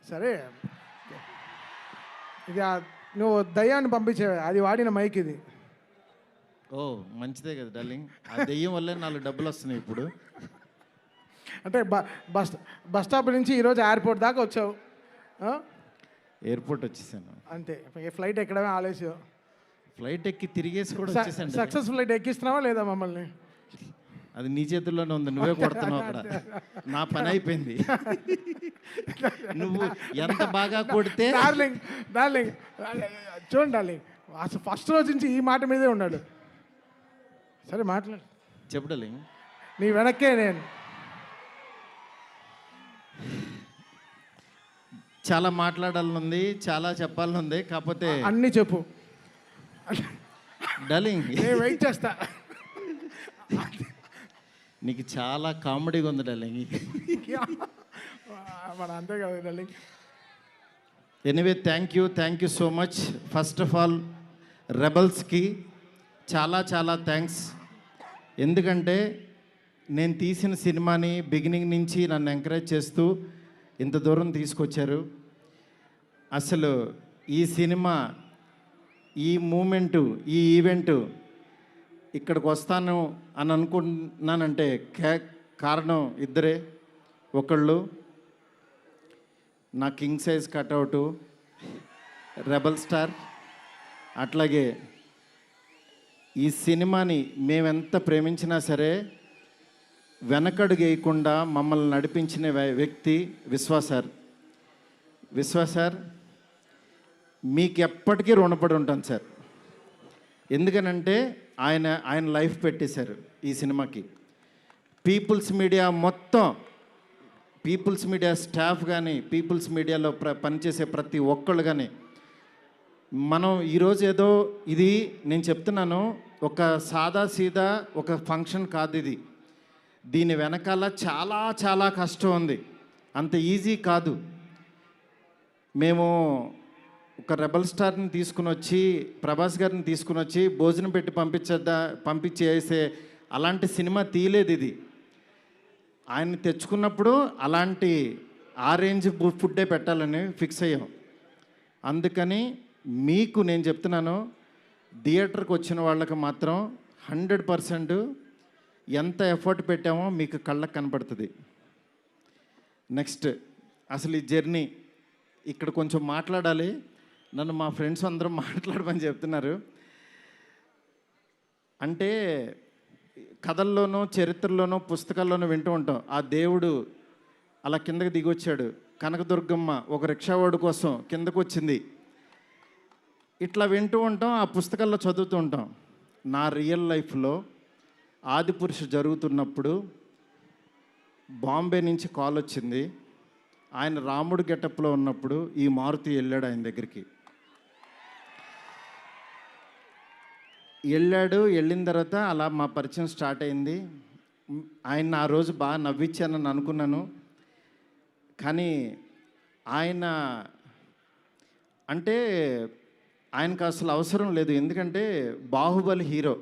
సరే ఇది నువ్వు దయ్యాన్ని పంపించేవే, అది వాడిన మైక్ ఇది. ఓ మంచిదే కదా డార్లింగ్, ఆ దెయ్యం వల్లే 4 డబ్బులు వస్తున్నాయి ఇప్పుడు. అంటే బస్ స్టాప్ నుంచి ఈరోజు ఎయిర్పోర్ట్ దాకా వచ్చావు, ఎయిర్పోర్ట్ వచ్చేసాను అంతే. ఫ్లైట్ ఎక్కడమే ఆలస్యం. ఫ్లైట్ ఎక్కి తిరిగేసి కూడా వచ్చేసాను. సక్సెస్ ఫ్లైట్ ఎక్కిస్తున్నావా లేదా మమ్మల్ని? అది నీ చేతుల్లోనే ఉంది, నువ్వే కొడుతున్నావు అక్కడ. నా పని అయిపోయింది. నువ్వు ఎంత బాగా కొడితే. డార్లింగ్ చూడండి డార్లింగ్, అసలు ఫస్ట్ రోజు నుంచి ఈ మాట మీదే ఉన్నాడు. సరే మాట్లాడు, చెప్పు డార్లింగ్. నీ వెనక్కే నేను. చాలా మాట్లాడాలనుంది, చాలా చెప్పాలనుంది, కాకపోతే అన్నీ చెప్పు డార్లింగ్. నేను వెయిట్ చేస్తా. నీకు చాలా కామెడీగా ఉంది డార్లింగ్. మన అంతే కదా darling. Anyway thank you so much. First of all రెబల్స్కి చాలా చాలా థ్యాంక్స్. ఎందుకంటే నేను తీసిన సినిమాని బిగినింగ్ నుంచి నన్ను ఎంకరేజ్ చేస్తూ ఇంత దూరం తీసుకొచ్చారు. అసలు ఈ సినిమా, ఈ మూమెంటు, ఈ ఈవెంటు ఇక్కడికి వస్తాను అని అనుకుంటున్నానంటే కారణం ఇద్దరే. ఒకళ్ళు నా కింగ్ సైజ్ కట్అవుటు రెబల్ స్టార్, అట్లాగే ఈ సినిమాని మేమెంత ప్రేమించినా సరే వెనకడుగు వేయకుండా మమ్మల్ని నడిపించిన వ్యక్తి విశ్వ సార్. మీకు ఎప్పటికీ రుణపడి ఉంటాను సార్. ఎందుకనంటే ఆయన లైఫ్ పెట్టేశారు ఈ సినిమాకి. పీపుల్స్ మీడియా మొత్తం, పీపుల్స్ మీడియా స్టాఫ్ కానీ, పీపుల్స్ మీడియాలో పనిచేసే ప్రతి ఒక్కళ్ళు కానీ, మనం ఈరోజు ఏదో ఇది నేను చెప్తున్నాను, ఒక సాదా సీదా ఒక ఫంక్షన్ కాదు ఇది. దీని వెనకాల చాలా చాలా కష్టం ఉంది, అంత ఈజీ కాదు. మేము ఒక రెబల్ స్టార్ని తీసుకుని వచ్చి, ప్రభాస్ గారిని తీసుకుని వచ్చి భోజనం పెట్టి పంపించేసే అలాంటి సినిమా తీయలేదు ఇది. ఆయన్ని తెచ్చుకున్నప్పుడు అలాంటి ఆ రేంజ్ ఫుడ్డే పెట్టాలని ఫిక్స్ అయ్యాం. అందుకని మీకు నేను చెప్తున్నాను, థియేటర్కి వచ్చిన వాళ్ళకి మాత్రం 100% ఎంత ఎఫర్ట్ పెట్టామో మీకు కళ్ళకు కనపడుతుంది. నెక్స్ట్ అసలు ఈ జర్నీ ఇక్కడ కొంచెం మాట్లాడాలి. నన్ను మా ఫ్రెండ్స్ అందరూ మాట్లాడమని చెప్తున్నారు. అంటే కథల్లోనూ, చరిత్రలోనూ, పుస్తకాల్లోనూ వింటూ ఉంటాం, ఆ దేవుడు అలా కిందకి దిగొచ్చాడు, కనకదుర్గమ్మ ఒక రిక్షావాడు కోసం కిందకు వచ్చింది, ఇట్లా వింటూ ఉంటాం, ఆ పుస్తకాల్లో చదువుతూ ఉంటాం. నా రియల్ లైఫ్లో ఆదిపురుష జరుగుతున్నప్పుడు బాంబే నుంచి కాల్ వచ్చింది. ఆయన రాముడు గెటప్లో ఉన్నప్పుడు ఈ మారుతి వెళ్ళాడు ఆయన దగ్గరికి. వెళ్ళిన తర్వాత అలా మా పరిచయం స్టార్ట్ అయింది. ఆయన ఆ రోజు బాగా నవ్వించానని అనుకున్నాను. కానీ ఆయన అంటే ఆయనకు అసలు అవసరం లేదు. ఎందుకంటే బాహుబలి హీరో.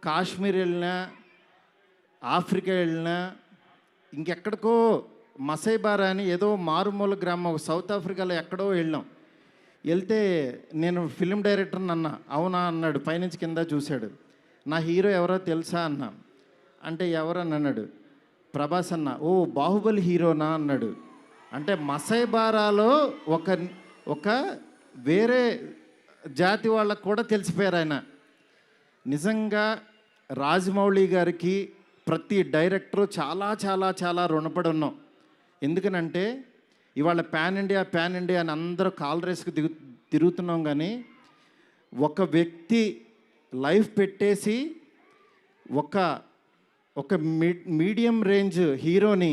కాశ్మీర్ వెళ్ళినా, ఆఫ్రికా వెళ్ళినా, ఇంకెక్కడికో మసైబారా అని ఏదో మారుమూల గ్రామం సౌత్ ఆఫ్రికాలో ఎక్కడో వెళ్ళాం. వెళ్తే నేను ఫిల్మ్ డైరెక్టర్ని అన్నా. అవునా అన్నాడు, పైనుంచి కింద చూశాడు. నా హీరో ఎవరో తెలుసా అన్నా. అంటే ఎవరని అన్నాడు. ప్రభాస్ అన్న. ఓ బాహుబలి హీరోనా అన్నాడు. అంటే మసైబారాలో ఒక వేరే జాతి వాళ్ళకు కూడా తెలిసిపోయారు ఆయన. నిజంగా రాజమౌళి గారికి ప్రతి డైరెక్టరు చాలా చాలా చాలా రుణపడి ఉన్నాం. ఎందుకనంటే ఇవాళ ప్యాన్ ఇండియా అని అందరూ కాల్ రేస్కి తిరుగుతున్నాం, కానీ ఒక వ్యక్తి లైఫ్ పెట్టేసి ఒక మీడియం రేంజ్ హీరోని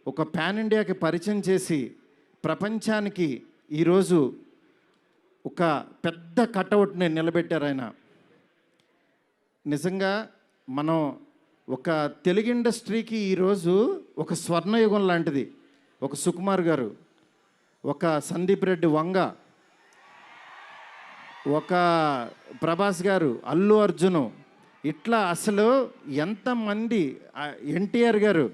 ఒక ప్యాన్ ఇండియాకి పరిచయం చేసి ప్రపంచానికి ఈరోజు ఒక పెద్ద కటౌట్ని నిలబెట్టారు ఆయన. నిజంగా మనం ఒక తెలుగు ఇండస్ట్రీకి ఈరోజు ఒక స్వర్ణయుగం లాంటిది. ఒక సుకుమార్ గారు, ఒక సందీప్ రెడ్డి వంగ, ఒక ప్రభాస్ గారు, అల్లు అర్జును, ఇట్లా అసలు ఎంతమంది, ఎన్టీఆర్ గారు,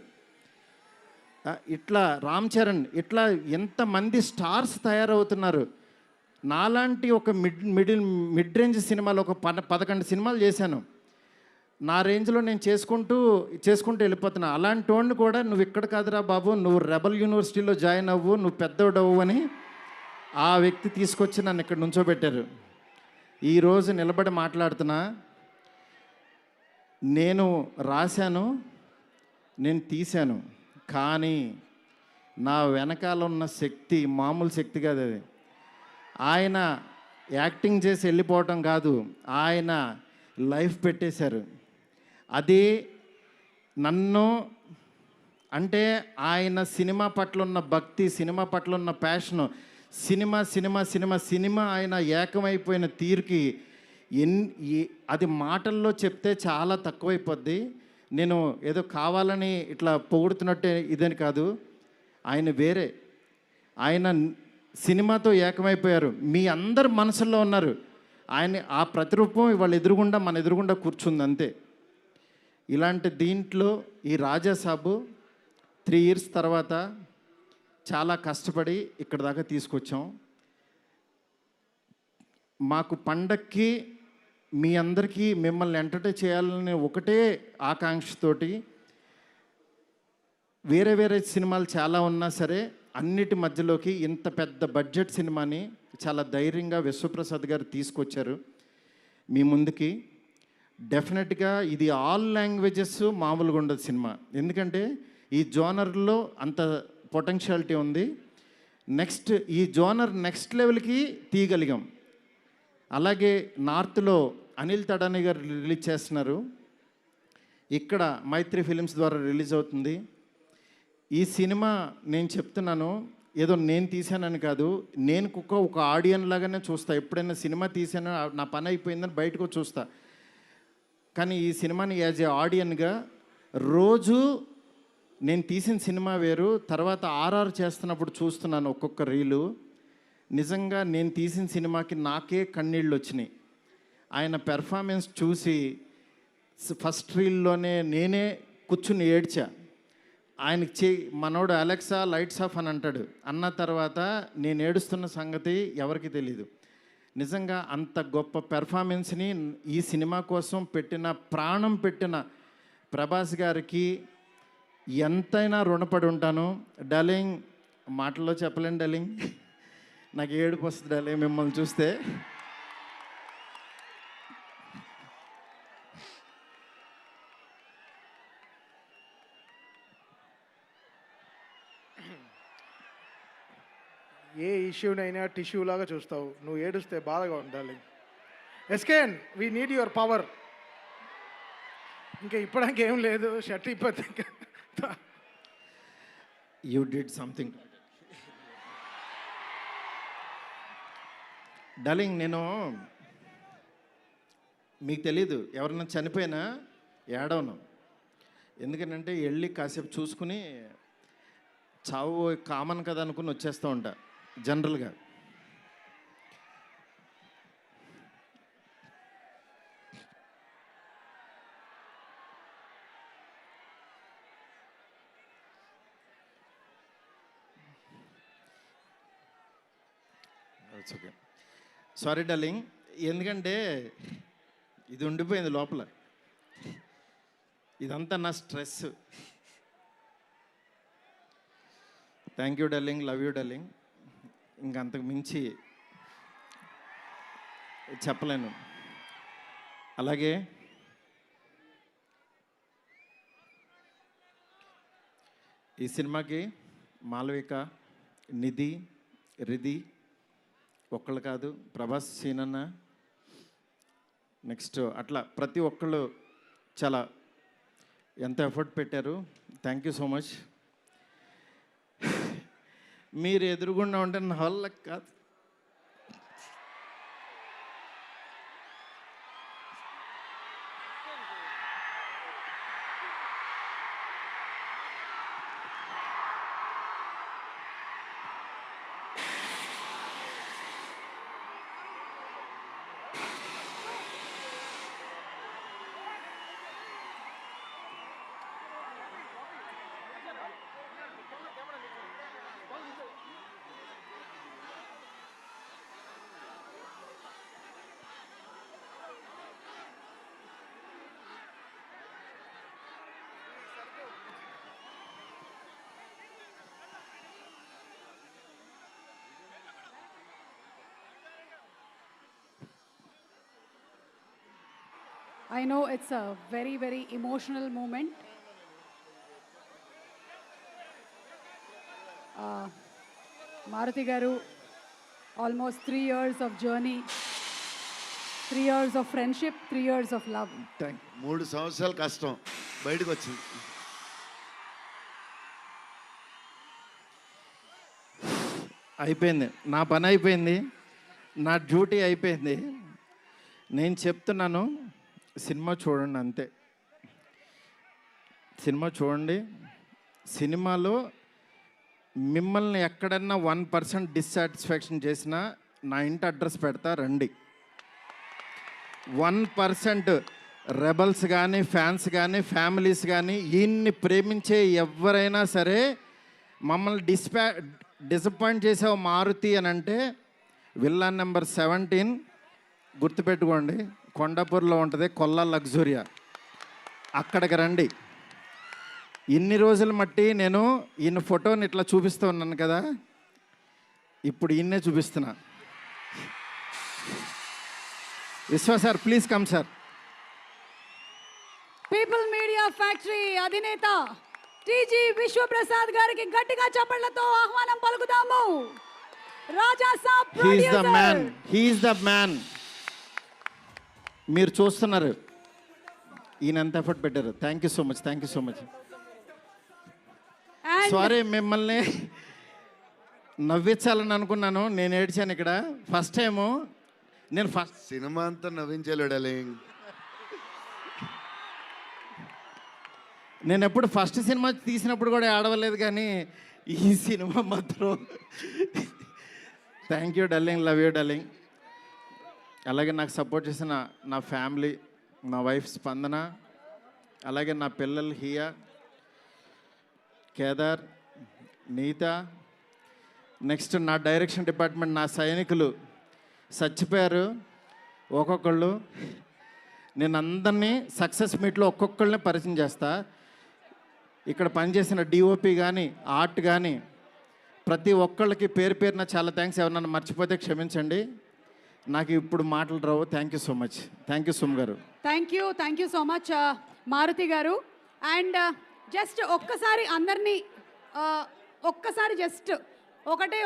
ఇట్లా రామ్ చరణ్, ఇట్లా ఎంతమంది స్టార్స్ తయారవుతున్నారు. నాలాంటి ఒక మిడ్ రేంజ్ సినిమాలు ఒక 11 సినిమాలు చేశాను. నా రేంజ్లో నేను చేసుకుంటూ వెళ్ళిపోతున్నా. అలాంటి వాడిని కూడా నువ్వు ఇక్కడ కాదురా బాబు, నువ్వు రెబల్ యూనివర్సిటీలో జాయిన్ అవ్వు, నువ్వు పెద్దోడవు అని ఆ వ్యక్తి తీసుకొచ్చి నన్ను ఇక్కడ నుంచోబెట్టారు. ఈరోజు నిలబడి మాట్లాడుతున్నా. నేను రాశాను, నేను తీశాను, కానీ నా వెనకాల ఉన్న శక్తి మామూలు శక్తి కాదు. అది ఆయన యాక్టింగ్ చేసి వెళ్ళిపోవటం కాదు, ఆయన లైఫ్ పెట్టేశారు. అది నన్ను అంటే ఆయన సినిమా పట్ల ఉన్న భక్తి, సినిమా పట్ల ఉన్న ప్యాషను, సినిమా ఆయన ఏకమైపోయిన తీరుకి అది మాటల్లో చెప్తే చాలా తక్కువైపోద్ది. నేను ఏదో కావాలని ఇట్లా పొగుడుతున్నట్టే ఇదని కాదు. ఆయన వేరే, ఆయన సినిమాతో ఏకమైపోయారు. మీ అందరు మనసుల్లో ఉన్నారు. ఆయన ఆ ప్రతిరూపం ఇవాళ మన ఎదురుగుండా కూర్చుంది అంతే. ఇలాంటి దీంట్లో ఈ రాజాసాబు 3 years తర్వాత చాలా కష్టపడి ఇక్కడ దాకా తీసుకొచ్చాం. మాకు పండక్కి మీ అందరికీ మిమ్మల్ని ఎంటర్టైన్ చేయాలని ఒకటే ఆకాంక్షతోటి వేరే సినిమాలు చాలా ఉన్నా సరే అన్నిటి మధ్యలోకి ఇంత పెద్ద బడ్జెట్ సినిమాని చాలా ధైర్యంగా విశ్వప్రసాద్ గారు తీసుకొచ్చారు మీ ముందుకి. డెఫినెట్గా ఇది ఆల్ లాంగ్వేజెస్ మామూలుగా ఉండదు సినిమా, ఎందుకంటే ఈ జోనర్లో అంత పొటెన్షియాలిటీ ఉంది. నెక్స్ట్ ఈ జోనర్ నెక్స్ట్ లెవెల్కి తీయగలిగాం. అలాగే నార్త్లో అనిల్ తడాని గారు రిలీజ్ చేస్తున్నారు, ఇక్కడ మైత్రి ఫిలిమ్స్ ద్వారా రిలీజ్ అవుతుంది. ఈ సినిమా నేను చెప్తున్నాను, ఏదో నేను తీశానని కాదు, నేను ఒక ఆడియన్ లాగానే చూస్తా. ఎప్పుడైనా సినిమా తీసానో నా పని అయిపోయిందని బయటకు చూస్తా. కానీ ఈ సినిమాని యాజ్ ఏ ఆడియన్గా రోజు నేను తీసిన సినిమా వేరు, తర్వాత ఆర్ఆర్ చేస్తున్నప్పుడు చూస్తున్నాను ఒక్కొక్క రీలు. నిజంగా నేను తీసిన సినిమాకి నాకే కన్నీళ్ళు వచ్చినాయి. ఆయన పెర్ఫార్మెన్స్ చూసి ఫస్ట్ రీల్లోనే నేనే కూర్చుని ఏడ్చా. ఆయనకి మనోడు అలెక్సా లైట్స్ ఆఫ్ అని అంటాడు, అన్న తర్వాత నేను ఏడుస్తున్న సంగతి ఎవరికి తెలీదు. నిజంగా అంత గొప్ప పెర్ఫార్మెన్స్ని ఈ సినిమా కోసం ప్రాణం పెట్టిన ప్రభాస్ గారికి ఎంతైనా రుణపడి ఉంటాను. డార్లింగ్, మాటల్లో చెప్పలేను డార్లింగ్, నాకు ఏడుపు వస్తుంది డార్లింగ్ మిమ్మల్ని చూస్తే. ఏ ఇష్యూనైనా టిష్యూ లాగా చూస్తావు, నువ్వు ఏడుస్తే బాధగా ఉండాలి. ఎస్కేన్, వీ నీడ్ యువర్ పవర్. ఇంకా ఇప్పడానికి ఏం లేదు, షర్ట్ ఇప్పటి యూ డిడ్ సంథింగ్ డార్లింగ్. నేను మీకు తెలీదు, ఎవరన్నా చనిపోయినా ఏడవను. ఎందుకంటే వెళ్ళి కాసేపు చూసుకుని చావు కామన్ కదా అనుకుని వచ్చేస్తూ ఉంటా జనరల్గా. ఓకే, సారీ డార్లింగ్, ఎందుకంటే ఇది ఉండిపోయింది లోపల, ఇదంతా నా stress. Thank you darling, love you darling. ఇంకంతకు మించి చెప్పలేను. అలాగే ఈ సినిమాకి మాలవిక, నిధి, రిధి ఒక్కళ్ళు కాదు, ప్రభాస్, సీనన్న, నెక్స్ట్ అట్లా ప్రతి ఒక్కళ్ళు చాలా ఎంత ఎఫర్ట్ పెట్టారు. Thank you so much. మీరు ఎదురుగుండా ఉంటే నా వల్ల కాదు. I know it's a very, very emotional moment. Maruti Garu, almost 3 years of journey, 3 years of friendship, 3 years of love. Thank 3 సంవత్సరాలు కష్టం బయటకు వచ్చింది. అయిపోయింది, నా పని అయిపోయింది, నా డ్యూటీ అయిపోయింది. నేను చెప్తున్నాను, సినిమా చూడండి అంతే. సినిమా చూడండి. సినిమాలో మిమ్మల్ని ఎక్కడన్నా 1% డిస్సాటిస్ఫాక్షన్ చేసినా నా ఇంటి అడ్రస్ పెడతా, రండి. 1% రెబల్స్ కానీ, ఫ్యాన్స్ కానీ, ఫ్యామిలీస్ కానీ, ఈయన్ని ప్రేమించే ఎవరైనా సరే మమ్మల్ని డిసప్పాయింట్ చేసావు మారుతి అని అంటే విల్లా నెంబర్ 17 గుర్తుపెట్టుకోండి, కొండాపూర్లో ఉంటుంది, కొల్లా లగ్జూరియా, అక్కడికి రండి. ఇన్ని రోజులు మట్టి నేను ఈయన ఫోటోని ఇట్లా చూపిస్తూ ఉన్నాను కదా, ఇప్పుడు ఈయన్నే చూపిస్తున్నా. Vishwa sir, please come sir. People media factory అధినేత టీజీ విశ్వప్రసాద్ గారికి గట్టిగా చప్పట్లతో ఆహ్వానం పలుకుదాము. Raja Saab he is the man, producer. He is the man. మీరు చూస్తున్నారు ఈయన ఎంత ఎఫర్ట్ పెట్టారు. Thank you so much, thank you so much. And sorry, మిమ్మల్ని నవ్వించాలని అనుకున్నాను, నేను ఏడ్చాను ఇక్కడ. ఫస్ట్ టైము నేను సినిమా అంతా నవ్వించాడు డార్లింగ్. నేను ఎప్పుడు ఫస్ట్ సినిమా తీసినప్పుడు కూడా ఆడవలేదు, కానీ ఈ సినిమా మాత్రం thank you darling, love you darling. అలాగే నాకు సపోర్ట్ చేసిన నా ఫ్యామిలీ, నా వైఫ్ స్పందన, అలాగే నా పిల్లలు హియా, కేదార్, నీత, నెక్స్ట్ నా డైరెక్షన్ డిపార్ట్మెంట్, నా సైనికులు చచ్చిపోయారు ఒక్కొక్కళ్ళు. నేను అందరినీ సక్సెస్ మీట్లో ఒక్కొక్కళ్ళని పరిచయం చేస్తా. ఇక్కడ పనిచేసిన డిఓపి కానీ, ఆర్ట్ కానీ, ప్రతి ఒక్కళ్ళకి పేరు పేరున చాలా థ్యాంక్స్. ఎవరన్నా మర్చిపోతే క్షమించండి, నాకు ఇప్పుడు మాటలు రావు. Thank you so much. Thank you సుమ్ గారు. Thank you so much Maruthi గారు. అండ్ జస్ట్ ఒక్కసారి అందరినీ ఒక్కసారి జస్ట్ ఒకటే